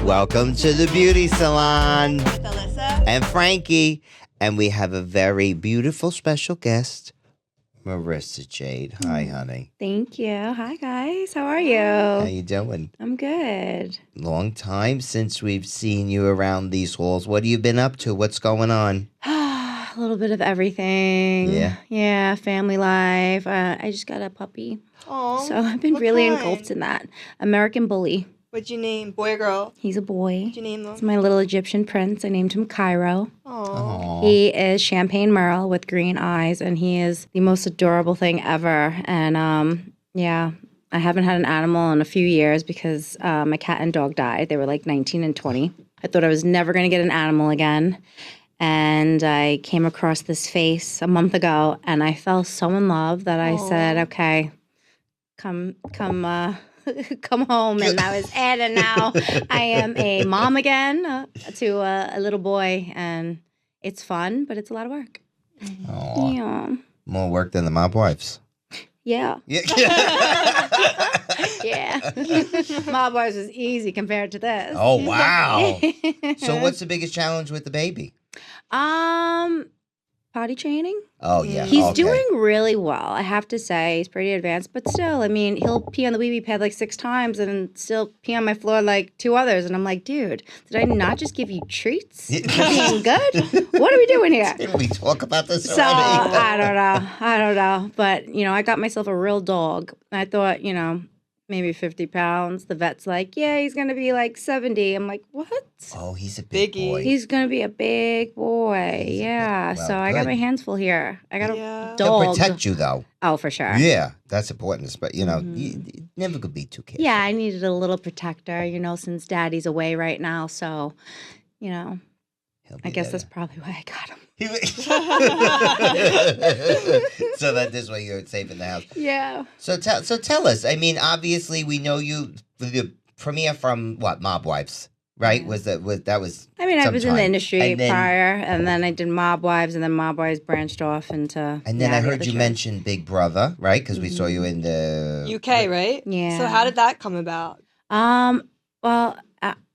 Welcome to the Beauty Salon. With Alyssa and Frankie. And we have a very beautiful special guest, Marissa Jade. Hi, honey. Thank you. Hi, guys. How are you? How you doing? I'm good. Long time since we've seen you around these halls. What have you been up to? What's going on? A little bit of everything. Yeah? Yeah, family life. I just got a puppy. Aw, So I've been what really kind? engulfed in that. American Bully. What'd you name? Boy or girl? He's a boy. What'd you name It's them? my little Egyptian prince. I named him Cairo. Aw. Aw. He is Champagne Merle with green eyes, and he is the most adorable thing ever. And yeah, I haven't had an animal in a few years because my cat and dog died. They were like 19 and 20. I thought I was never going to get an animal again. And I came across this face a month ago, and I fell so in love that I said, okay, come home. And I was in, and now I am a mom again to a little boy, and it's fun, but it's a lot of work. Aw. Yeah. More work than the mob wives. Yeah. Yeah. Yeah. Mob Wives is easy compared to this. Oh, wow. So what's the biggest challenge with the baby? Potty training. Oh, yeah. He's okay. doing really well, I have to say. He's pretty advanced, but still, I mean, he'll pee on the wee-wee pad like 6 times and still pee on my floor like 2 others. And I'm like, dude, did I not just give you treats for being good? What are we doing here? Didn't we talk about this So, already? I don't know. But, I got myself a real dog. I thought, maybe 50 pounds. The vet's like, yeah, he's going to be like 70. I'm like, what? Oh, he's a big Biggie. boy. He's going to be a big boy. He's a Yeah. big- well, so I got good. my hands full here. I got Yeah. a He'll dog. protect you, though. Oh, for sure. Yeah, that's important. But, you never could be too careful. Yeah, I needed a little protector, since daddy's away right now. So, He'll I be guess there. that's probably why I got him. So that this way you're safe in the house. Yeah. So tell us. I mean, obviously we know you the premiere from what Mob Wives, right? Yeah. Was I was I was in the sometime. industry And then- prior, and then I did Mob Wives, and then Mob Wives branched off into. And then I the heard other you shows. mention Big Brother, right? Because we saw you in the UK, right? Yeah. So how did that come about? Well,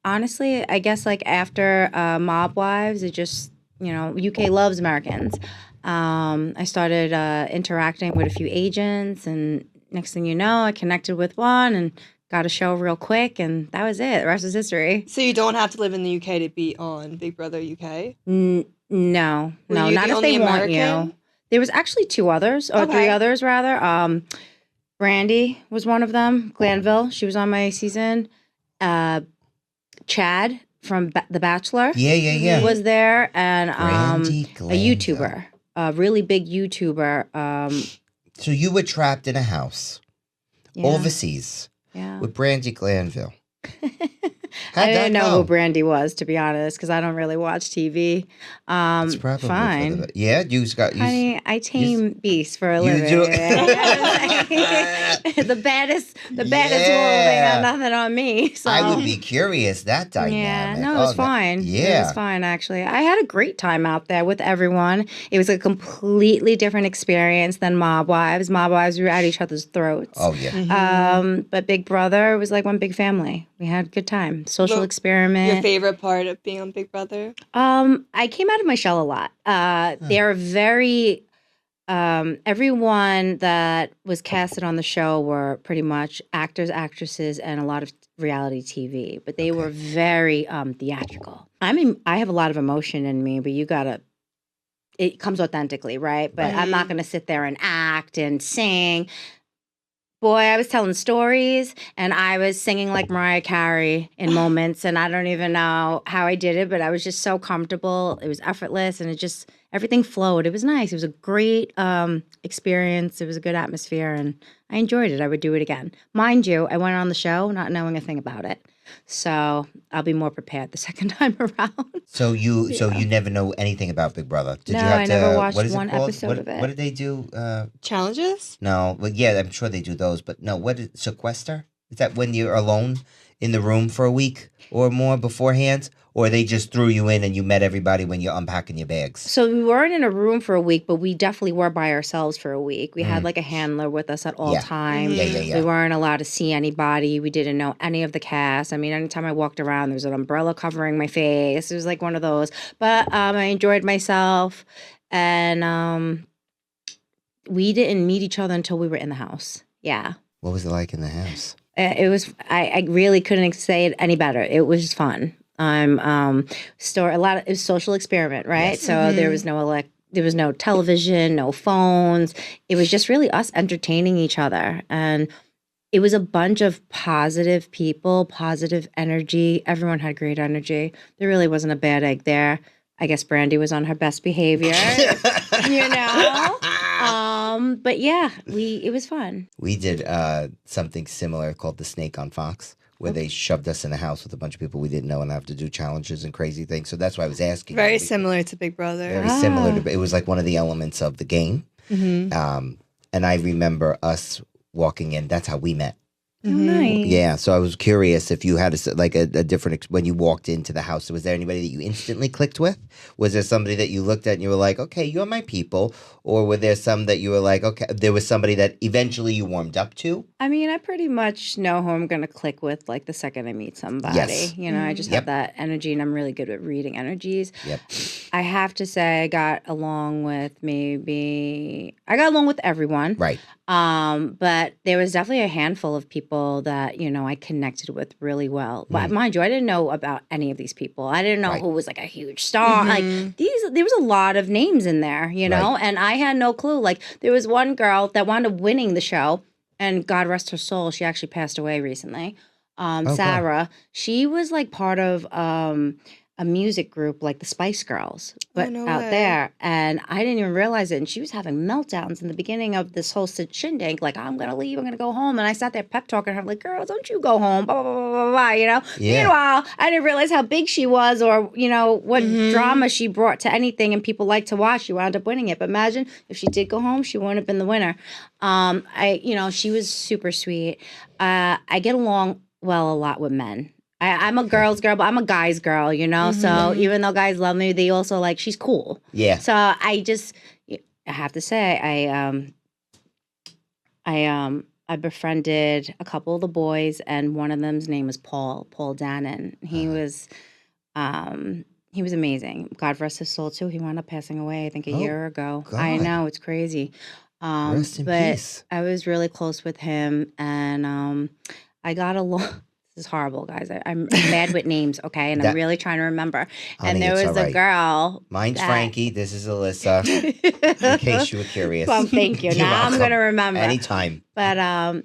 honestly, I guess like after Mob Wives, it just UK loves Americans. I started interacting with a few agents, and next thing you know, I connected with one and got a show real quick, and that was it. The rest is history. So you don't have to live in the UK to be on Big Brother UK? No, Were no, you not the if they only want American? you. There was actually 2 others, or 3 Okay. others rather. Brandy was one of them. Glanville, she was on my season. Chad from The Bachelor Yeah. was there, and Brandy a Glanville. YouTuber, a really big YouTuber. So you were trapped in a house Yeah, overseas yeah. with Brandy Glanville. I How'd didn't that know go? who Brandy was, to be honest, because I don't really watch TV. It's probably for Fine. the- yeah, you got you. Honey, I tame beasts for a you living. do- the baddest wolf ain't Yeah. got nothing on me. So. I would be curious that dynamic. Yeah, no, it was fine. It Yeah. was fine, actually. I had a great time out there with everyone. It was a completely different experience than Mob Wives. Mob Wives, we were at each other's throats. Oh yeah. But Big Brother was like one big family. We had a good time. Social Well, experiment. Your favorite part of being on Big Brother? I came out of my shell a lot. They're very everyone that was casted on the show were pretty much actors, actresses, and a lot of reality TV. But they were very theatrical. I have a lot of emotion in me, but it comes authentically, right? But I'm not going to sit there and act and sing. Boy, I was telling stories and I was singing like Mariah Carey in moments, and I don't even know how I did it, but I was just so comfortable. It was effortless, and everything flowed. It was nice. It was a great experience. It was a good atmosphere, and I enjoyed it. I would do it again. Mind you, I went on the show not knowing a thing about it. So I'll be more prepared the second time around. So you never know anything about Big Brother? Did No, you have I to, never watched what is it one called? episode What, of it. What did they do? Challenges? No, well, yeah, I'm sure they do those, but no, what is sequester? Is that when you're alone in the room for a week or more beforehand? Or they just threw you in and you met everybody when you're unpacking your bags? So we weren't in a room for a week, but we definitely were by ourselves for a week. We had like a handler with us at all times. Yeah. We weren't allowed to see anybody. We didn't know any of the cast. I mean, anytime I walked around, there was an umbrella covering my face. It was like one of those. But I enjoyed myself. And we didn't meet each other until we were in the house. Yeah. What was it like in the house? It was, I really couldn't say it any better. It was just fun. It was social experiment, right? Yes. So there was no television, no phones. It was just really us entertaining each other. And it was a bunch of positive people, positive energy. Everyone had great energy. There really wasn't a bad egg there. I guess Brandy was on her best behavior, you know? But yeah, it was fun. We did something similar called the Snake on Fox, where they shoved us in a house with a bunch of people we didn't know and have to do challenges and crazy things. So that's why I was asking. Very similar to Big Brother. Very similar to. It was like one of the elements of the game. And I remember us walking in. That's how we met. Oh, nice. Yeah, so I was curious if you had a different when you walked into the house. Was there anybody that you instantly clicked with? Was there somebody that you looked at and you were like, okay, you're my people? Or were there some that you were like, okay, there was somebody that eventually you warmed up to? I mean, I pretty much know who I'm going to click with like the second I meet somebody. Yes. You know, I just have that energy and I'm really good at reading energies. Yep. I have to say I got along with everyone. Right. But there was definitely a handful of people that, you know, I connected with really well. But mind you, I didn't know about any of these people. I didn't know who was like a huge star. Like there was a lot of names in there, you know, and I had no clue. Like there was one girl that wound up winning the show, and God rest her soul, she actually passed away recently. Sarah, she was like part of a music group like the Spice Girls, but there. And I didn't even realize it. And she was having meltdowns in the beginning of this whole shindig. Like, I'm going to leave. I'm going to go home. And I sat there pep talking her. I'm like, girl, don't you go home. Blah, blah, blah, blah, blah, you know? Yeah. Meanwhile, I didn't realize how big she was or, you know, what drama she brought to anything and people like to watch. She wound up winning it. But imagine if she did go home, she wouldn't have been the winner. She was super sweet. I get along well a lot with men. I'm a girl's girl, but I'm a guy's girl, you know? So even though guys love me, they also like, she's cool. Yeah. So I have to say, I befriended a couple of the boys, and one of them's name was Paul Dannon. He was amazing. God rest his soul too. He wound up passing away, I think a year ago. God. I know, it's crazy. Rest in peace. I was really close with him, and I got along. This is horrible, guys. I'm bad with names, okay? And I'm really trying to remember. Honey, and there was a girl. Mine's Frankie. This is Alyssa. In case you were curious. Well, thank you. Now I'm going to remember. Anytime. But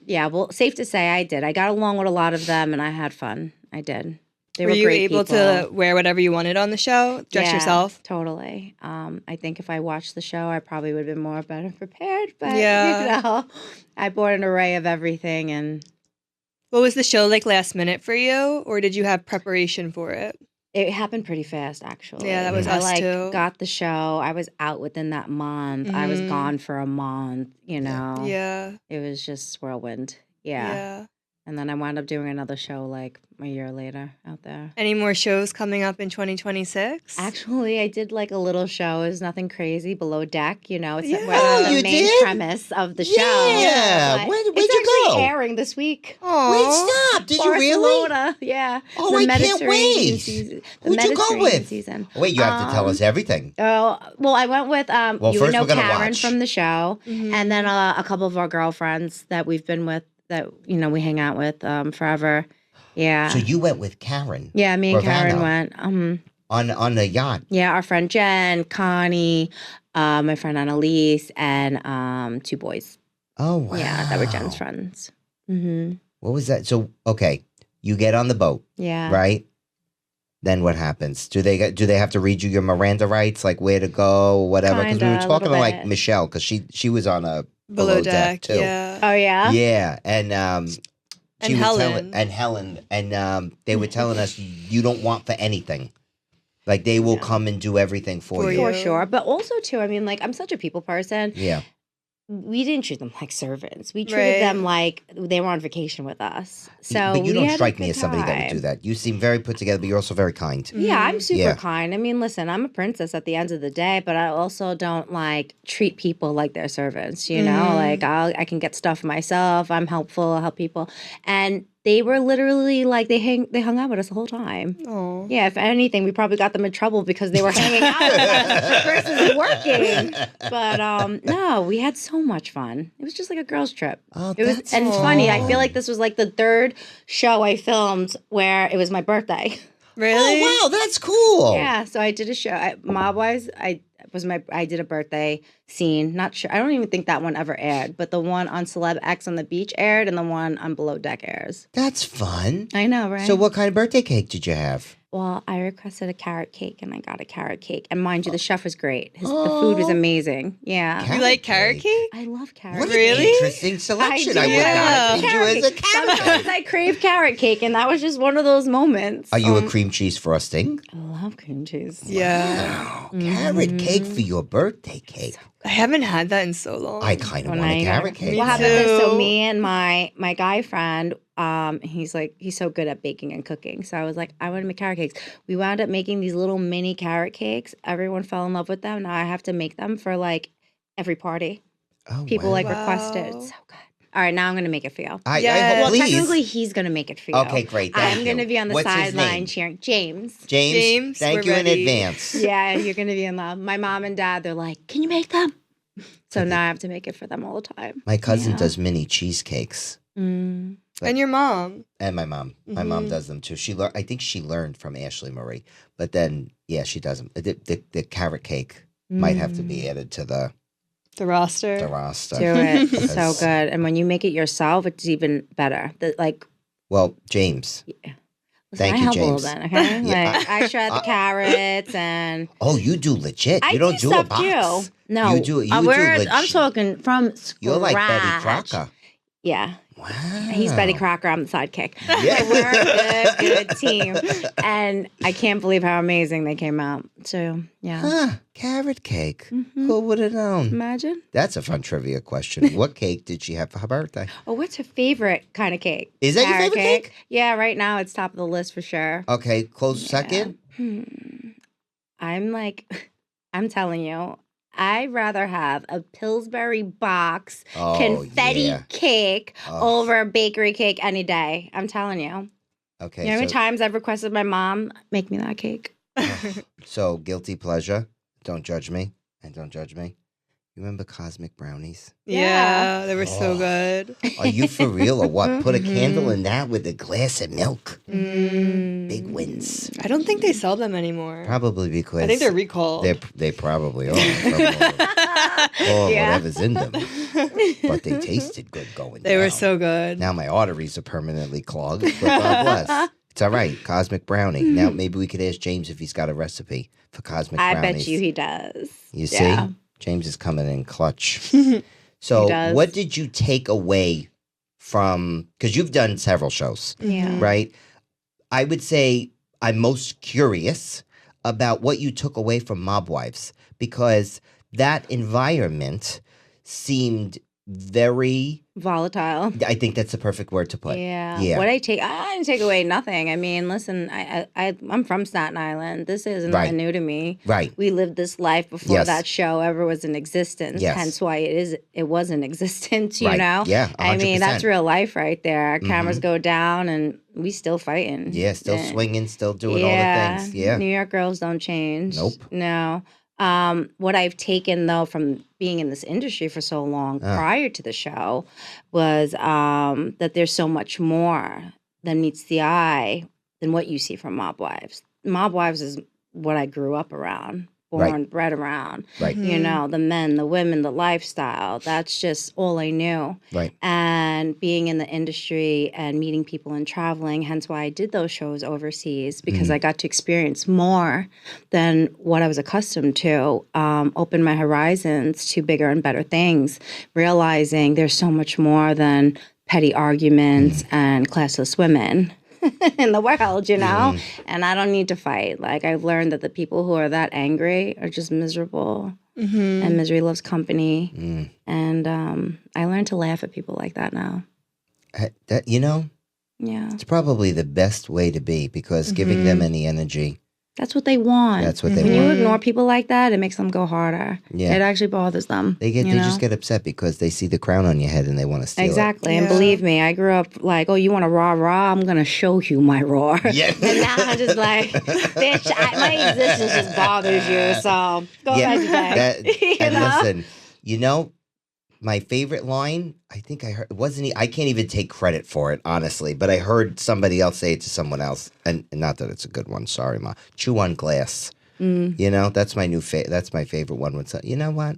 safe to say I did. I got along with a lot of them, and I had fun. I did. They were you great able people. to wear whatever you wanted on the show? Dress yourself? Totally. I think if I watched the show, I probably would have been better prepared. But, I bought an array of everything, and... What was the show like last minute for you, or did you have preparation for it? It happened pretty fast, actually. Yeah, that was us too. I got the show. I was out within that month. I was gone for a month, you know. Yeah. It was just whirlwind. Yeah. And then I wound up doing another show like a year later out there. Any more shows coming up in 2026? Actually, I did like a little show. It was nothing crazy. Below Deck, you know. It's the main premise of the show. Yeah. Where'd you go? It's actually airing this week. Oh, wait, stop. Did you really? Yeah. Oh, I can't wait. Who'd you go with? Season. Wait, you have to tell us everything. Oh, well, I went with, you would know Karen watch. from the show. And then a couple of our girlfriends that we've been with that, you know, we hang out with forever. Yeah. So you went with Karen? Yeah, me and Karen went. On the yacht? Yeah, our friend Jen, Connie, my friend Annalise, and 2 boys. Oh, wow. Yeah, that were Jen's friends. What was that? So, okay, you get on the boat. Yeah. Right? Then what happens? Do they have to read you your Miranda rights, like where to go, whatever? Because we were talking to like Michelle, because she was on a below deck too. Yeah. Oh yeah. Yeah, and Helen. And they were telling us you don't want for anything. Like they will come and do everything for you. For sure. But also too, I mean, like I'm such a people person. Yeah. we didn't treat them like servants. We treated Right. them like they were on vacation with us. So but you we don't had a strike me good as somebody that would do time. that. You seem very put together, but you're also very kind. Yeah, I'm super Yeah. kind. I mean, listen, I'm a princess at the end of the day, but I also don't like treat people like they're servants, you know? Like I can get stuff myself. I'm helpful, I help people. And they were literally like they hung out with us the whole time. Oh. Yeah, if anything, we probably got them in trouble because they were hanging out with us versus working. But no, we had so much fun. It was just like a girls' trip. Oh, It was, that's and it's funny. I feel fun. like this was like the third show I filmed where it was my birthday. Really? Oh, wow, that's cool. Yeah, so I did a show. Mob Wives, I did a birthday scene. Not sure. I don't even think that one ever aired, but the one on Celeb X on the beach aired, and the one on Below Deck airs. That's fun. I know, right? So what kind of birthday cake did you have? Well, I requested a carrot cake, and I got a carrot cake. And mind you, the chef was great. The food was amazing. Yeah. You like carrot cake? I love carrot What cake. an Really? interesting selection. I would Yeah. not have picked you Carrot as a cake. carrot Sometimes cake. I crave carrot cake, and that was just one of those moments. Are you a cream cheese frosting? I love cream cheese. Yeah. Wow, carrot cake for your birthday cake. I haven't had that in so long. I kind of Well, want now a you carrot know. cake. What Me happened is, so too. me and my guy friend, he's so good at baking and cooking. So I was like, I want to make carrot cakes. We wound up making these little mini carrot cakes. Everyone fell in love with them. Now I have to make them for like every party. Oh, People wow. like requested. Wow. It's so good. All right, now I'm gonna make it for you. I Yes. hope, Well, please. technically, he's gonna make it for you. Okay, great. Thank I'm you. gonna be on the What's his sideline name? cheering. James. James, thank we're you in ready. advance. Yeah, you're gonna be in love. My mom and dad, they're like, "Can you make them?" So now I have to make it for them all the time. My cousin Yeah. does mini cheesecakes. Mm. And your mom. And my mom. My mom Mhm. does them too. I think she learned from Ashley Marie. But then, yeah, she does them. The carrot cake might have to be added to the The roster. roster. Do it. So Because- good. And when you make it yourself, it's even better. Well, James. Listen, Thank I you, help a little James. bit, okay? Yeah, Like I shred the carrots and Oh, you do legit. I You don't do a stuff box. too. No, You do I'm legit. talking from scratch. You're like Betty Crocker. Yeah, Wow. he's Betty Crocker. I'm the sidekick. Yeah. We're a good team, and I can't believe how amazing they came out. So yeah, Huh, carrot cake. Mhm. Who would have known? Imagine. That's a fun trivia question. What cake did she have for her birthday? Oh, what's her favorite kind of cake? Is that your Carrot favorite cake? Yeah, right now it's top of the list for sure. Okay, close second. I'm telling you, I'd rather have a Pillsbury box Oh, confetti yeah. cake Oh. over a bakery cake any day. I'm telling you. Okay, You know how many so, times I've requested my mom, make me that cake? so guilty pleasure. Don't judge me, and don't judge me. You remember Cosmic Brownies? Yeah, they were so Oh. good. Are you for real or what? Put a Mm-hmm. candle in that with a glass of milk. Mm. Big wins. I don't think they sell them anymore. Probably because I think they're recalled. they probably are. Or Yeah. whatever's in them. But they tasted good going They were down. so good. Now my arteries are permanently clogged, but God bless. It's all right. Cosmic Brownie. Now maybe we could ask James if he's got a recipe for Cosmic I Brownies. bet you he does. You see? Yeah. James is coming in clutch. He So does. what did you take away from, because you've done several shows, Yeah. right? I would say I'm most curious about what you took away from Mob Wives, because that environment seemed very, Volatile. I think that's the perfect word to put. Yeah. Yeah. I didn't take away nothing. I mean, listen, I'm from Staten Island. This isn't Right. nothing new to me. Right. We lived this life before Yes. that show ever was in existence. Yes. Hence why it was in existence, you Right. know? Yeah, I mean, 100%. that's real life right there. Mhm. Cameras go down and we still fighting. Yeah, still Yeah. swinging, still doing all Yeah. the things. Yeah. New York girls don't change. Nope. No. What I've taken though from being in this industry for so long prior to the show was that there's so much more than meets the eye than what you see from Mob Wives. Mob Wives is what I grew up around, born, bred around. Right. You know, the men, the women, the lifestyle. That's just all I knew. Right. And being in the industry and meeting people and traveling, hence why I did those shows overseas, because I got to experience more than what I was accustomed to, open my horizons to bigger and better things, realizing there's so much more than petty arguments and classless women. In the world, you know? And I don't need to fight. Like, I've learned that the people who are that angry are just miserable. and misery loves company. Mm. And I learned to laugh at people like that now. You know, Yeah. it's probably the best way to be because giving them any energy. That's what they want. That's what they When want. you ignore people like that, it makes them go harder. Yeah. It actually bothers them. They just get upset because they see the crown on your head and they want to steal Exactly. it. And believe me, I grew up like, oh, you want a rah-rah? I'm going to show you my roar. Yeah. And now I'm just like, bitch, my existence just bothers you. So go ahead and listen, you know, my favorite line, I think I heard, I can't even take credit for it, honestly, but I heard somebody else say it to someone else. And not that it's a good one. Sorry, Ma. Chew on glass. You know, that's my that's my favorite one. You know what?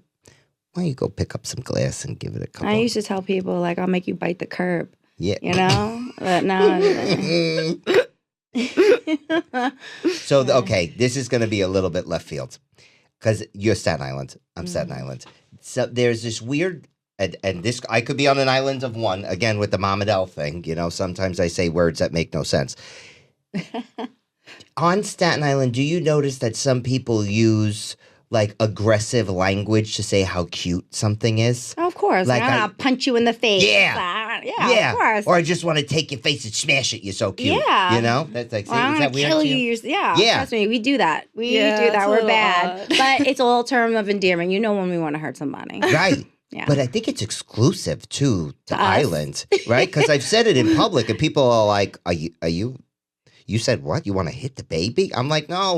Why don't you go pick up some glass and give it a couple? I used to tell people, like, I'll make you bite the curb. Yeah. You know? But now. So, okay, this is going to be a little bit left field because you're Staten Island. I'm Staten Island. So there's this weird, and this, I could be on an island of one, again, with the Mom and L thing. You know, sometimes I say words that make no sense. On Staten Island, do you notice that some people use like aggressive language to say how cute something is? Of course. Like I'll punch you in the face. Yeah. Yeah, of course. Or I just want to take your face and smash it. You're so cute. Yeah. You know? That's like, Or I'm is going that to weird kill to you. Yeah. Yeah. Trust me, we do that. We Yeah, do it's that. a We're little bad. odd. But it's all term of endearment. You know when we want to hurt somebody. Right. Yeah. But I think it's exclusive to To us. Island, right? Because I've said it in public and people are like, are you, you said what? You want to hit the baby? I'm like, no.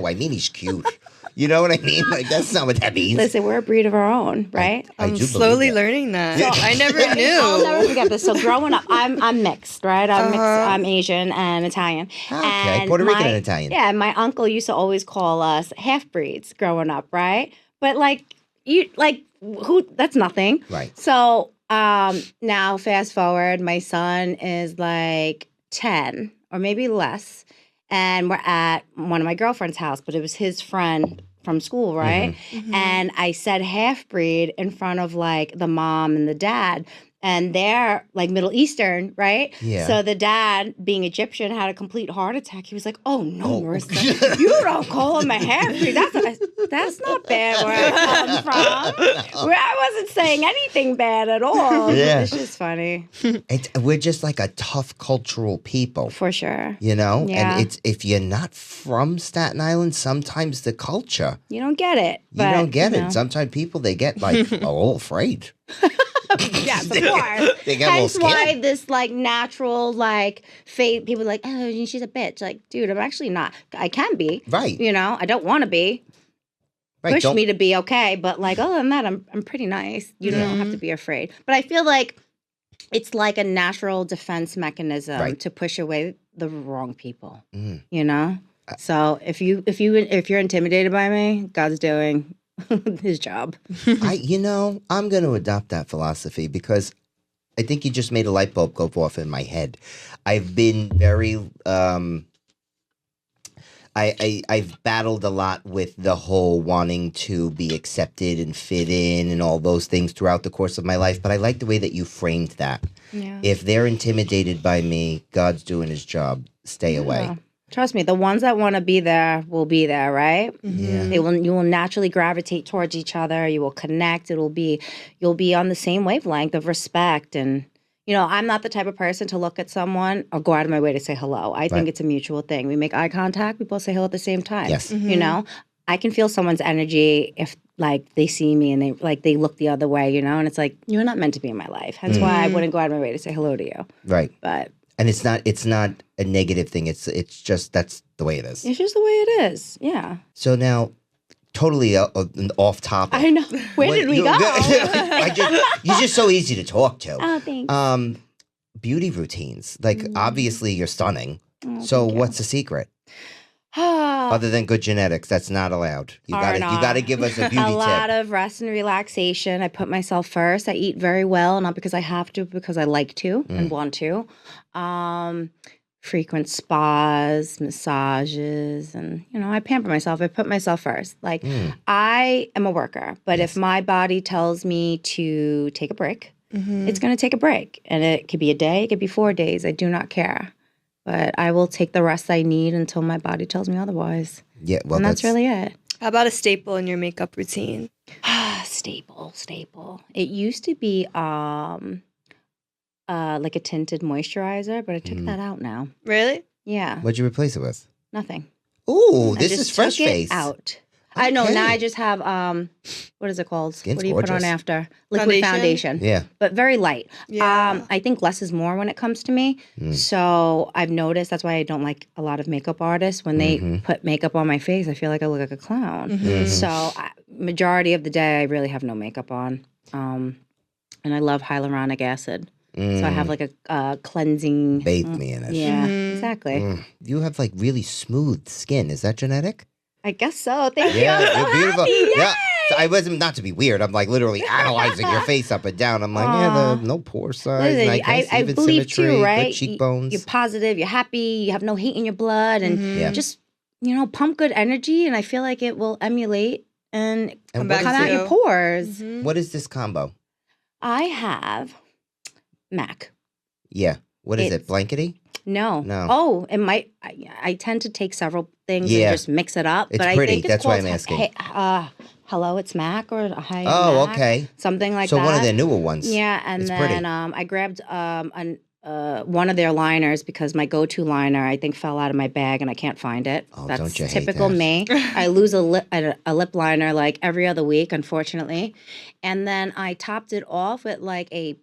I mean, he's cute. You know what I mean? Like, that's not what that means. Listen, we're a breed of our own, right? I I'm do slowly believe that. learning that. Yeah. I never I'll knew. never forget this. So growing up, I'm mixed, right? I'm mixed. Uh-huh. I'm Asian and Italian. Okay, And Puerto Rican and Italian. Yeah, my uncle used to always call us half breeds growing up, right? But who? That's nothing. Right. So now fast forward, my son is like 10 or maybe less, and we're at one of my girlfriend's house, but it was his friend from school, right? And I said half breed in front of like the mom and the dad. And they're like Middle Eastern, right? Yeah. So the dad, being Egyptian, had a complete heart attack. He was like, "Oh no, Oh. Marissa, you don't call him a half-breed. That's not bad where I come from. Where I wasn't saying anything bad at all. Yeah. It's just funny We're just like a tough cultural people. for sure. You know? Yeah. And it's if you're not from Staten Island, sometimes the culture, You don't get it. you don't get you it. know. Sometimes people, they get like a little afraid. Yes, of course. They get a little Hence why scared. this like natural like fate. People are like, oh, she's a bitch. Like, dude, I'm actually not. I can be. Right. You know, I don't want to be. Right. Push Don't- me to be okay, but like other than that, I'm pretty nice. You don't have to be afraid. But I feel like it's like a natural defense mechanism Right. to push away the wrong people. Mm. You know. So if you're intimidated by me, God's doing his job. I'm going to adopt that philosophy because I think you just made a light bulb go off in my head. I've been very, I've battled a lot with the whole wanting to be accepted and fit in and all those things throughout the course of my life. But I like the way that you framed that. Yeah. If they're intimidated by me, God's doing his job. Stay away. Trust me, the ones that want to be there will be there, right? Yeah. You will naturally gravitate towards each other. You will connect. You'll be on the same wavelength of respect. And I'm not the type of person to look at someone or go out of my way to say hello. I think Right. it's a mutual thing. We make eye contact. We both say hello at the same time. Yes. I can feel someone's energy if like they see me and they look the other way, and it's like you're not meant to be in my life. Hence why I wouldn't go out of my way to say hello to you. Right. But And it's not a negative thing. It's just that's the way it is. it's just the way it is. Yeah. So now, totally off topic. I know. Where did we go? You're just so easy to talk to. Oh, thanks. Beauty routines. Like, obviously, you're stunning. Oh, So, thank you. what's the secret? a Other than good genetics, that's not allowed. You gotta give us a beauty lot tip. of rest and relaxation. I put myself first. I eat very well, not because I have to, because I like to and want to. Frequent spas, massages, and I pamper myself. I put myself first. Like I am a worker, but if my body tells me to take a break, it's going to take a break, and it could be a day, it could be 4 days. I do not care. But I will take the rest I need until my body tells me otherwise. Yeah, well, And that's really it. How about a staple in your makeup routine? Staple. It used to be like a tinted moisturizer, but I took that out now. Really? Yeah, What'd you replace it with? nothing. Ooh, I this just is fresh took it face. out. I know. Now Okay. I just have what is it called? Skin's What do you put on gorgeous. after? Liquid foundation. Yeah. But very light. Yeah. I think less is more when it comes to me. So I've noticed that's why I don't like a lot of makeup artists when they put makeup on my face. I feel like I look like a clown. So majority of the day I really have no makeup on, and I love hyaluronic acid. So I have like a cleansing. Bathe me in it. Yeah, exactly. You have like really smooth skin. Is that genetic? I guess so. Thank you. Yeah, I'm so you're beautiful. happy. Yeah. So I wasn't, not to be weird. I'm like literally analyzing your face up and down. I'm like, no pore size. Listen, Nice I even believe symmetry, too, right? good cheekbones. You're positive, you're happy, you have no hate in your blood, and just pump good energy. And I feel like it will emulate and come what is out it? your pores. What is this combo? I have MAC. Yeah. What is it? It's- Blankety? No. No. Oh, it might. I tend to take several things Yeah. and just mix it up. It's but pretty. I think it's That's why called I'm asking. Hello, it's MAC or Hi. Oh, MAC, okay. something like so that. one of their newer ones. Yeah, and It's then pretty. I grabbed one of their liners because my go-to liner I think fell out of my bag and I can't find it. Oh, That's don't you hate typical that? me. I lose a lip liner like every other week, unfortunately. And then I topped it off with like I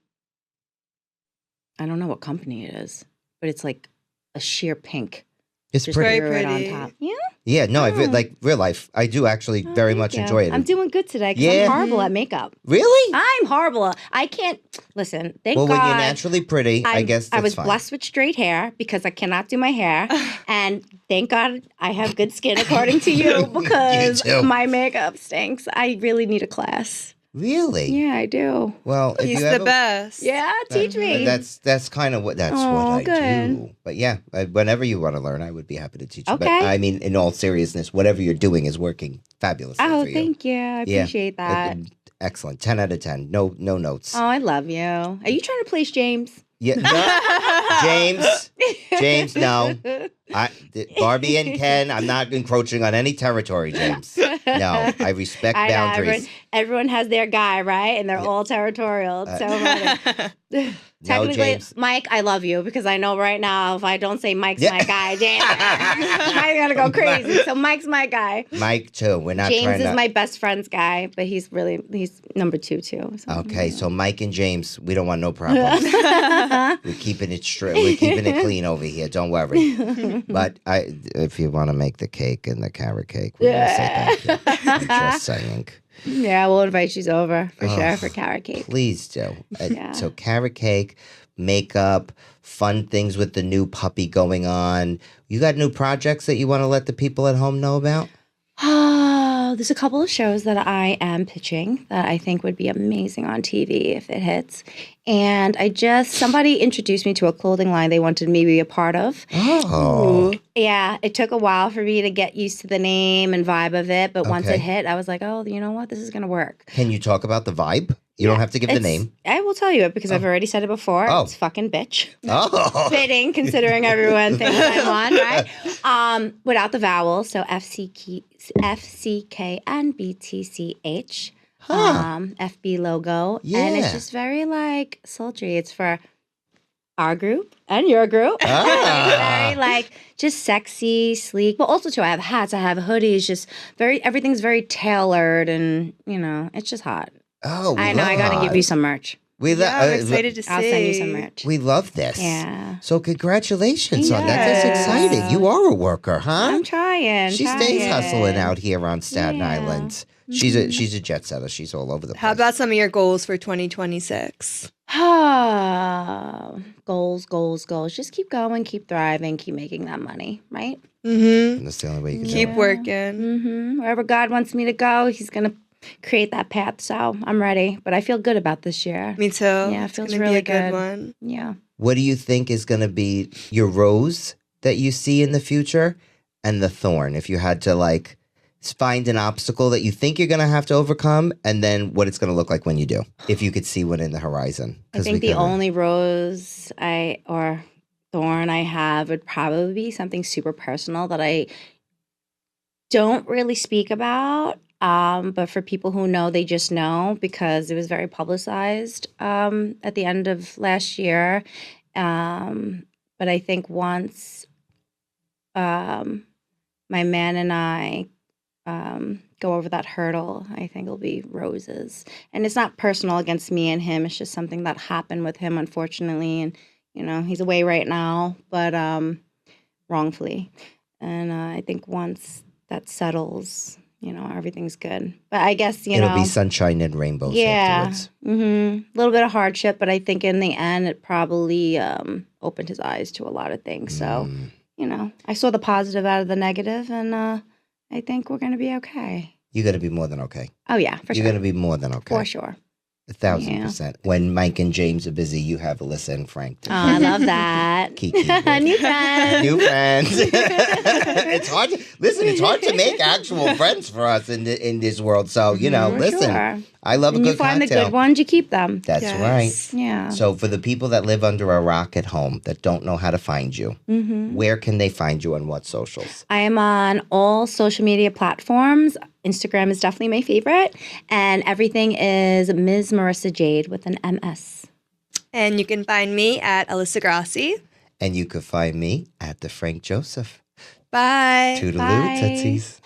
don't know what company it is, but it's like a sheer pink. It's Just pretty. Very threw it pretty. on top. Yeah. Yeah, no, Oh. like real life. I do actually very Thank much you. enjoy it. I'm doing good today because Yeah. I'm horrible at makeup. Really? I'm horrible. I can't listen. Thank Well, God. when you're naturally pretty, I guess that's I was fine. blessed with straight hair because I cannot do my hair, and thank God I have good skin according to you because too. my makeup stinks. I really need a class. Really? Yeah, I do. Well, if He's you the ever, best. Yeah, teach me. That's kind of what what Oh, I good. do. But yeah, whenever you want to learn, I would be happy to teach you. But Okay. I mean, in all seriousness, whatever you're doing is working fabulously Oh, for you. thank you. I Yeah. appreciate that. Excellent. 10 out of 10. No notes. Oh, I love you. Are you trying to place James? Yeah. No. James, no. Barbie and Ken, I'm not encroaching on any territory, James. No, I respect I know, boundaries. everyone has their guy, right? And they're all territorial. It's so funny. Technically, James. Mike, I love you because I know right now if I don't say Mike's Yeah. my guy, James, Mike's gonna go crazy. So Mike's my guy. Mike, too. We're not James trying is to... my best friend's guy, but he's number two too. So. Okay, so Mike and James, we don't want no problems. We're keeping it straight. We're keeping it clean over here. Don't worry. But if you want to make the cake and the carrot cake, we're gonna say thank you. I'm just saying. Yeah, we'll invite you over for Oh, sure for carrot cake. Please do. Yeah. So carrot cake, makeup, fun things with the new puppy going on. You got new projects that you want to let the people at home know about? Oh, there's a couple of shows that I am pitching that I think would be amazing on TV if it hits. And somebody introduced me to a clothing line they wanted me to be a part of. Oh. Yeah, it took a while for me to get used to the name and vibe of it. But once Okay. it hit, I was like, oh, you know what? This is going to work. Can you talk about the vibe? You don't have to give the name. I will tell you it because I've already said it before. Oh. It's fucking bitch. Oh. Fitting considering everyone thinks I'm on, right? Without the vowels, so FCK and BTCH. FB logo. And it's Yeah. just very like sultry. It's for our group and your group. Ah. It's very like just sexy, sleek. But also too, I have hats, I have hoodies, just everything's very tailored and it's just hot. Oh, I know, I gotta give you some merch. Yeah, I'm excited to see. I'll send you some merch. We love this. Yeah. So congratulations on that. That's Yes. exciting. You are a worker, huh? I'm trying. She stays trying. hustling out here on Staten Yeah. Island. She's a jet setter. She's all over the place. How about some of your goals for 2026? Goals. Just keep going, keep thriving, keep making that money, right? Mm-hmm. That's the only way you can Keep do it. working. Wherever God wants me to go, He's going to create that path. So I'm ready. But I feel good about this year. Me too. Yeah, it It's feels gonna really be a good good. one. Yeah. What do you think is going to be your rose that you see in the future and the thorn? If you had to find an obstacle that you think you're going to have to overcome and then what it's going to look like when you do, if you could see one in the horizon. I think the only rose or thorn I have would probably be something super personal that I don't really speak about. But for people who know, they just know because it was very publicized at the end of last year. But I think once my man and I go over that hurdle, I think it'll be roses. And it's not personal against me and him. It's just something that happened with him, unfortunately. And, he's away right now, but wrongfully. And I think once that settles, everything's good. But I guess, It'll be sunshine and rainbows afterwards. A little bit of hardship, but I think in the end, it probably opened his eyes to a lot of things. So, I saw the positive out of the negative, and I think we're going to be okay. You're going to be more than okay. Oh, yeah, for sure. You're going to be more than okay. For sure. 1,000%. When Mike and James are busy, you have Alyssa and Frank. Oh, I love that. Kiki. New friends. New friends. It's hard to make actual friends for us in this world. So, listen, sure. I love a good cocktail. You find the good ones, you keep them. That's right. Yeah. So for the people that live under a rock at home that don't know how to find you, where can they find you on what socials? I am on all social media platforms. Instagram is definitely my favorite. And everything is Ms. Marissa Jade with an MS. And you can find me at Alyssa Grassi. And you can find me at the Frank Joseph. Bye. Toodaloo, Bye. tootsies.